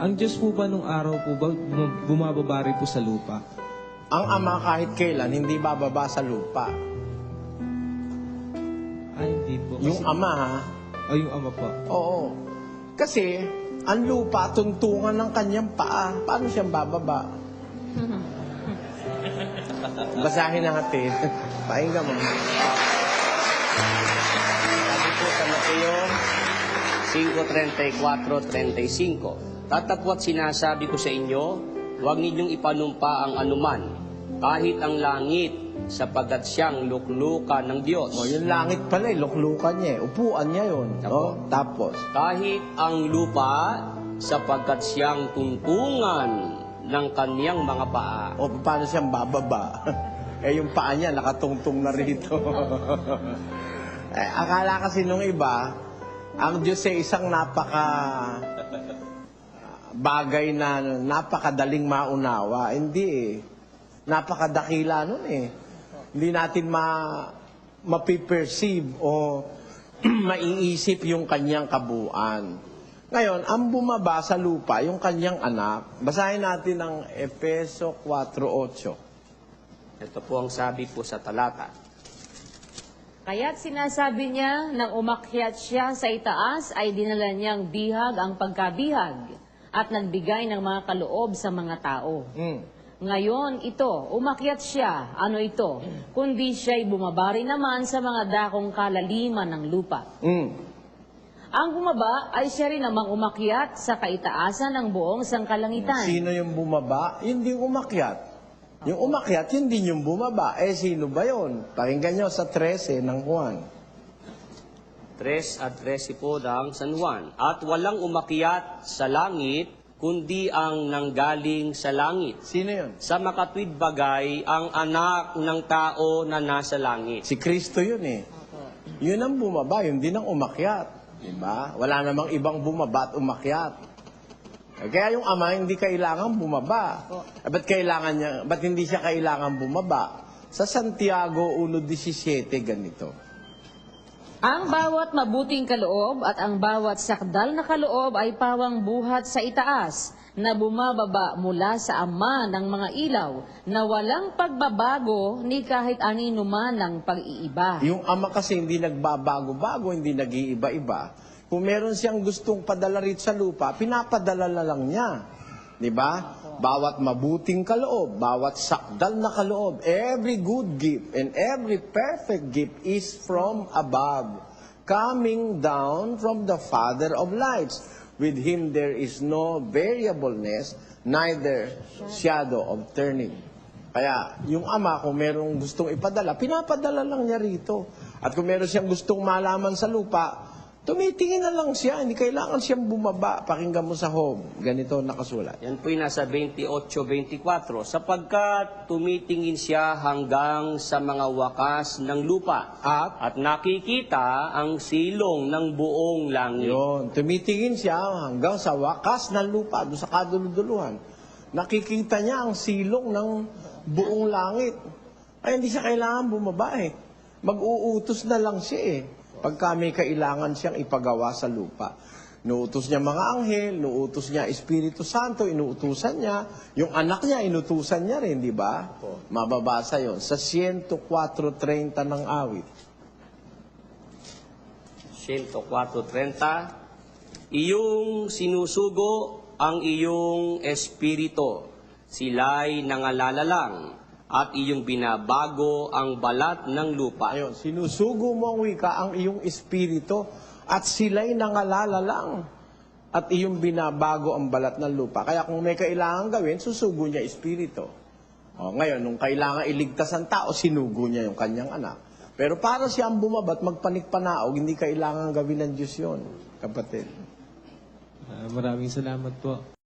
Ang Diyos po ba nung araw po ba bumababa rin po sa lupa? Ang Ama kahit kailan hindi bababa sa lupa. Ay, hindi po. Yung Ama, ha? O, yung Ama po. Oo. Kasi, ang lupa, tuntungan ng kanyang paa. Paano siyang bababa? Basahin natin. Pakinggan mo. Sabi po sa Mateo 5:34-35. Tatapwat sinasabi ko sa inyo, huwag ninyong ipanumpa ang anuman, kahit ang langit, sapagkat siyang luklukan ng Diyos. O, yung langit pala, luklukan niya. Upuan niya yun. O, tapos, Kahit ang lupa, sapagkat siyang tungtungan ng kaniyang mga paa. o paano siyang bababa? Eh, yung paa niya nakatungtong na rito. Akala kasi nung iba, ang Diyos ay isang bagay na napakadaling maunawa. Hindi eh. Napakadakila nun eh. Hindi natin mapiperceive o maiisip yung kanyang kabuuan. Ngayon, ang bumaba sa lupa, yung kanyang anak, basahin natin ang Efeso 4:8. Ito po ang sabi po sa talata. Kaya't sinasabi niya, nang umakyat siya sa itaas, ay dinala niyang bihag ang pagkabihag at nagbigay ng mga kaloob sa mga tao. Ngayon, ito, umakyat siya. Ano ito? Kundi siya'y bumabari naman sa mga dakong kalaliman ng lupa. Ang bumaba ay siya rin namang umakyat sa kaitaasan ng buong sangkalangitan. Sino yung bumaba? Hindi umakyat. Yung umakyat, yun din yung bumaba. Eh, sino ba yun? Pakinggan nyo sa 13 ng Juan. 3:13 po ng San Juan. At walang umakyat sa langit, kundi ang nanggaling sa langit. Sino yun? Sa makatwid bagay, ang anak ng tao na nasa langit. Si Kristo yun eh. Yun ang bumaba, yun din ang umakyat. Diba? Wala namang ibang bumaba at umakyat. Kaya yung Ama hindi kailangan bumaba. Ba't hindi siya kailangan bumaba? Sa Santiago 1:17 ganito. Ang bawat mabuting kaloob at ang bawat sakdal na kaloob ay pawang buhat sa itaas, na bumababa mula sa Ama ng mga ilaw, na walang pagbabago ni kahit anino man ng pag-iiba. Yung Ama kasi hindi nagbabago-bago, hindi nag-iiba-iba. Kung meron siyang gustong padala rito sa lupa, pinapadala na lang niya. Diba? Bawat mabuting kaloob, bawat sakdal na kaloob, every good gift and every perfect gift is from above, coming down from the Father of lights. With Him there is no variableness, neither shadow of turning. Kaya yung Ama, kung merong gustong ipadala, pinapadala lang niya rito. At kung meron siyang gustong malaman sa lupa, tumitingin na lang siya, hindi kailangan siyang bumaba. Pakinggan mo sa home, ganito nakasulat. Yan po yung nasa 28:24. Sapagkat tumitingin siya hanggang sa mga wakas ng lupa at nakikita ang silong ng buong langit. Yun, tumitingin siya hanggang sa wakas ng lupa, doon sa kaduluduluhan. Nakikita niya ang silong ng buong langit. Ay, hindi siya kailangan bumaba eh. Mag-uutos na lang siya eh. Pagka may kailangan siyang ipagawa sa lupa. Inuutos niya mga anghel, inuutos niya Espiritu Santo, inuutusan niya. Yung anak niya, inutusan niya rin, di ba? Mababasa yon sa 104:30 ng awit. 104:30. Iyong sinusugo ang iyong espiritu. Sila'y nangalala lang at iyong binabago ang balat ng lupa. Ayun, sinusugo mo ang wika ang iyong espiritu at sila'y nangalala lang at iyong binabago ang balat ng lupa. Kaya kung may kailangan gawin, susugo niya espiritu. O, ngayon, nung kailangan iligtas ang tao, sinugo niya yung kanyang anak. Pero para siyang bumabat, magpanikpanaog, hindi kailangan gawin ng Diyos yun, kapatid. Maraming salamat po.